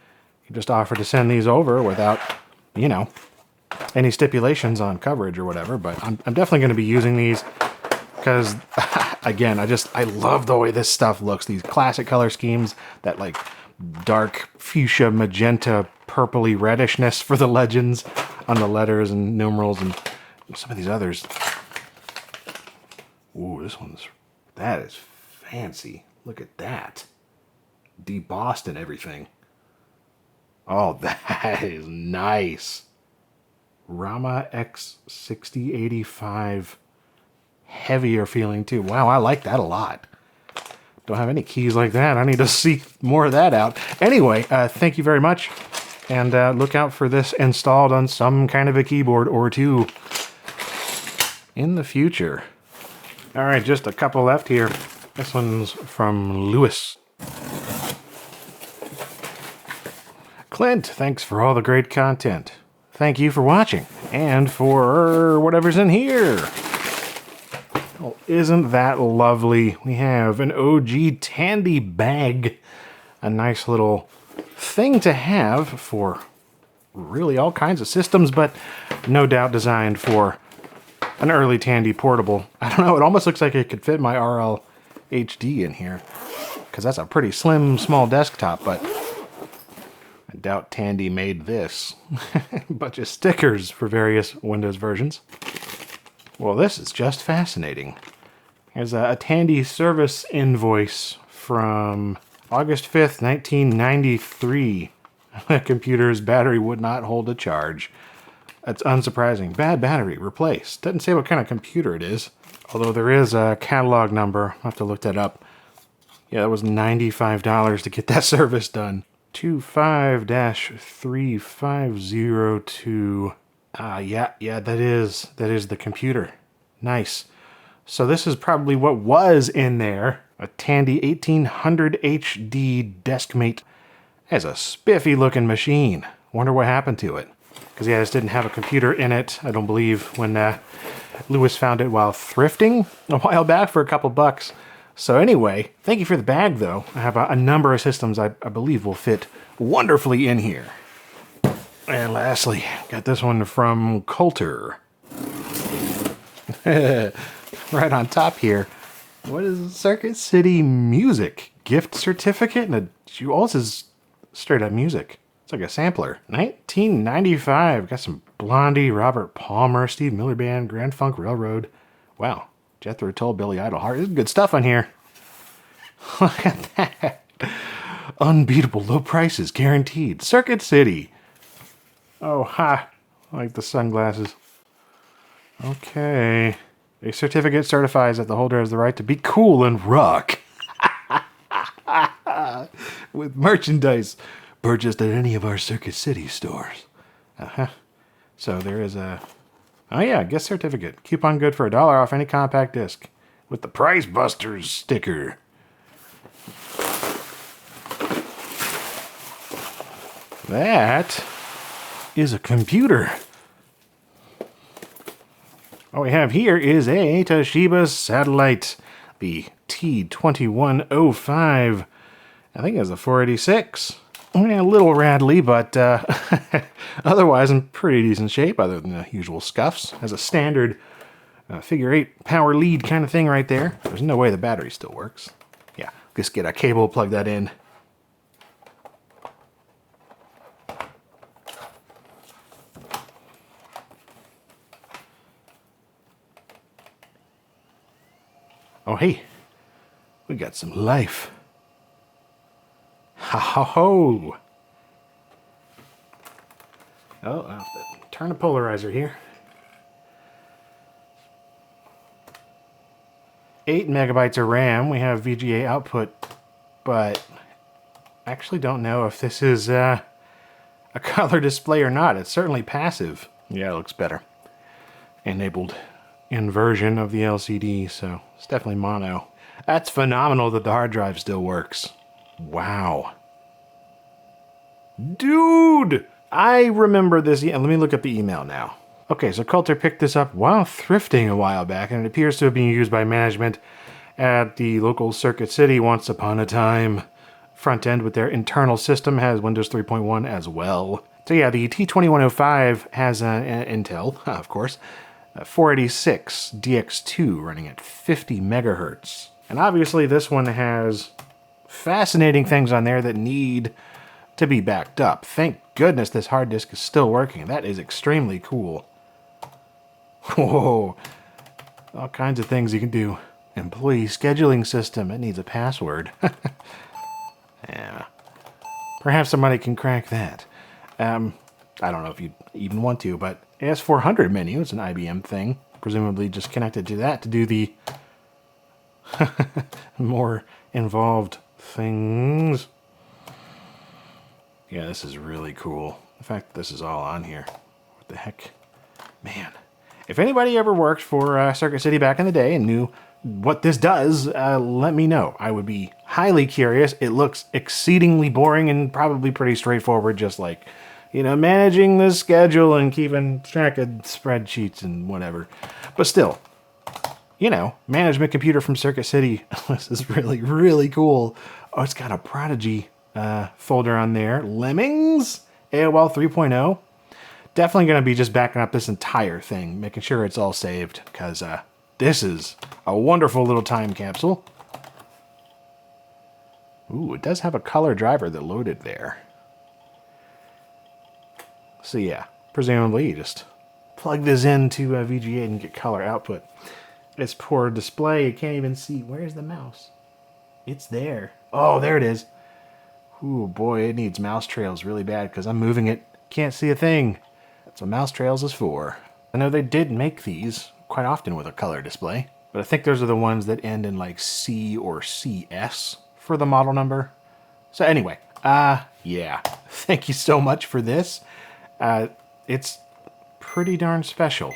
You just offer to send these over without, you know, any stipulations on coverage or whatever. But I'm definitely going to be using these because, again, I love the way this stuff looks. These classic color schemes, that like dark fuchsia, magenta, purpley reddishness for the legends on the letters and numerals and some of these others. Ooh, that is fancy. Look at that. Debossed and everything. Oh, that is nice. Rama X6085. Heavier feeling too. Wow, I like that a lot. Don't have any keys like that. I need to seek more of that out. Anyway, thank you very much. And look out for this installed on some kind of a keyboard or two in the future. All right, just a couple left here. This one's from Lewis. Clint, thanks for all the great content. Thank you for watching and for whatever's in here. Oh, isn't that lovely? We have an OG Tandy bag. A nice little thing to have for really all kinds of systems, but no doubt designed for an early Tandy portable. I don't know, it almost looks like it could fit my RL HD in here, because that's a pretty slim, small desktop, but I doubt Tandy made this. Bunch of stickers for various Windows versions. Well, this is just fascinating. Here's a Tandy service invoice from August 5th, 1993. The computer's battery would not hold a charge. That's unsurprising. Bad battery, replaced. Doesn't say what kind of computer it is. Although there is a catalog number. I'll have to look that up. Yeah, that was $95 to get that service done. 25-3502. Yeah, that is the computer. Nice. So this is probably what was in there. A Tandy 1800 HD DeskMate. Has a spiffy looking machine. Wonder what happened to it. Because yeah, this didn't have a computer in it, I don't believe, when Lewis found it while thrifting a while back for a couple bucks. So anyway, thank you for the bag though. I have a number of systems I believe will fit wonderfully in here. And lastly, got this one from Coulter. Right on top here. What is Circuit City Music? Gift certificate? And this is straight up music. It's like a sampler. 1995. Got some Blondie, Robert Palmer, Steve Miller Band, Grand Funk Railroad. Wow. Jethro Tull, Billy Idol. There's good stuff on here. Look at that. Unbeatable low prices guaranteed. Circuit City. Oh, ha. I like the sunglasses. Okay. A certificate certifies that the holder has the right to be cool and rock. With merchandise purchased at any of our Circuit City stores. So there is a, oh yeah, gift certificate. Coupon good for $1 off any compact disc with the Price Busters sticker. That is a computer. What we have here is a Toshiba satellite, the T2105. I think it's a 486. A little rattly, but otherwise in pretty decent shape, other than the usual scuffs. Has a standard figure 8 power lead kind of thing right there. There's no way the battery still works. Yeah, just get a cable, plug that in. Oh, hey, we got some life. Ha ha ho! Oh, I'll have to turn the polarizer here. 8 megabytes of RAM. We have VGA output, but I actually don't know if this is a color display or not. It's certainly passive. Yeah, it looks better. Enabled inversion of the LCD, so it's definitely mono. That's phenomenal that the hard drive still works. Wow. Dude! I remember this. Let me look up the email now. Okay, so Coulter picked this up while thrifting a while back, and it appears to have been used by management at the local Circuit City once upon a time. Front end with their internal system has Windows 3.1 as well. So yeah, the T2105 has Intel, of course, 486 DX2 running at 50 megahertz. And obviously this one has fascinating things on there that need to be backed up. Thank goodness this hard disk is still working. That is extremely cool. Whoa, all kinds of things you can do. Employee scheduling system, it needs a password. Yeah, perhaps somebody can crack that. I don't know if you even want to, but AS400 menu, it's an IBM thing. Presumably just connected to that to do the more involved things. Yeah, this is really cool. The fact that this is all on here. What the heck? Man. If anybody ever worked for Circuit City back in the day and knew what this does, let me know. I would be highly curious. It looks exceedingly boring and probably pretty straightforward, just like, you know, managing the schedule and keeping track of spreadsheets and whatever. But still, you know, management computer from Circuit City. This is really, really cool. Oh, it's got a Prodigy folder on there. Lemmings, AOL 3.0. Definitely going to be just backing up this entire thing, making sure it's all saved, because this is a wonderful little time capsule. Ooh, it does have a color driver that loaded there. So yeah, presumably you just plug this into VGA and get color output. This poor display, you can't even see. Where's the mouse? It's there. Oh, there it is. Ooh, boy, it needs mouse trails really bad because I'm moving it. Can't see a thing. That's what mouse trails is for. I know they did make these quite often with a color display, but I think those are the ones that end in like C or CS for the model number. So anyway, yeah, thank you so much for this. It's pretty darn special.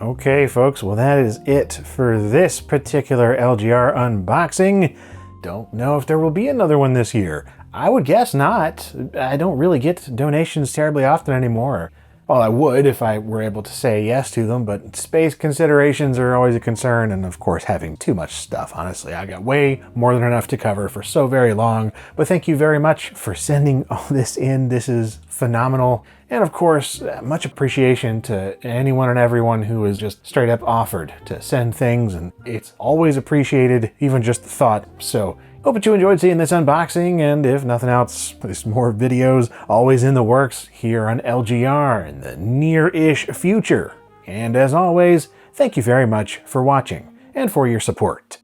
Okay, folks, well, that is it for this particular LGR unboxing. Don't know if there will be another one this year. I would guess not. I don't really get donations terribly often anymore. Well, I would if I were able to say yes to them, but space considerations are always a concern, and of course having too much stuff, honestly. I got way more than enough to cover for so very long, but thank you very much for sending all this in. This is phenomenal. And of course, much appreciation to anyone and everyone who has just straight up offered to send things, and it's always appreciated, even just the thought. So hope that you enjoyed seeing this unboxing, and if nothing else, there's more videos always in the works here on LGR in the near-ish future. And as always, thank you very much for watching and for your support.